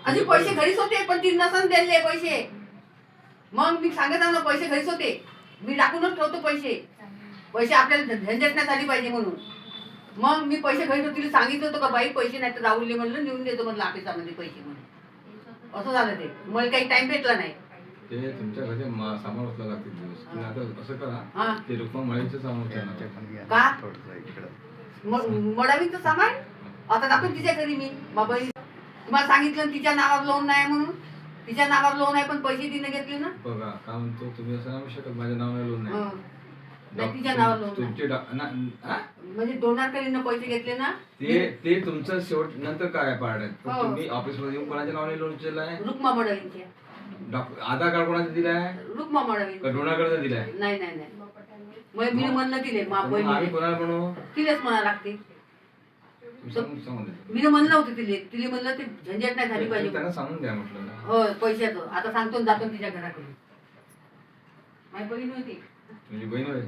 अजून पैसे घरीच होते पण ती नसन दिले पैसे. मग मी सांगत ना पैसे घरीच होते. मी टाकूनच ठेवतो पैसे. पैसे आपल्याला झंझट नाही झाली पाहिजे म्हणून. मग मी पैसे घरी होते, तिला सांगितलं होतं का बाई पैसे नाही तर राहुलने म्हणलं नेऊन देतो म्हणलं ऑफिसामध्ये पैसे म्हणून. असं झालं ते. मला काही टाइम भेटला नाही. ते तुमच्या घरी सामान उचला लागतील दिवस. तुम्ही आता असं करा ते रुक्मा मळीचं सामान उचला का मडावीचं सामान आता दाखवून तिच्या घरी मी बाबा तुम्हाला सांगितलं तिच्या नावावर लोन नाही म्हणून. तिच्या नावावर लोन आहे पण पैसे तिने घेतले ना. बघा का म्हणतो तुम्ही असं नाही शकत माझ्या नावाने लोन नाही. नाही तिच्या नावावर लोन तुमचे म्हणजे डोनरकडे पैसे घेतले ना. ते तुमचं शेवट नंतर काय पार्ट आहे. तुम्ही ऑफिस मध्ये येऊन कोणाच्या नावाने लोन उचललं आहे. रुक्मा मडावींचे. आधार कार्ड कोणाचं दिलाय. रुक्मा मडावी. डोनरकडे दिलाय. नाही नाही नाही मग मी म्हणलं तिले आम्ही कोणाला म्हणू तिलेच म्हणा लागते. मी म्हणलं होतं तिले म्हणलं ते झंझट नाही झाली पाहिजे. त्यांना सांगून द्या म्हटलं. हो पैशाचं आता सांगतो जातो तिच्या घराकडे. माझी बहीण होती. तुझी बहीण होय.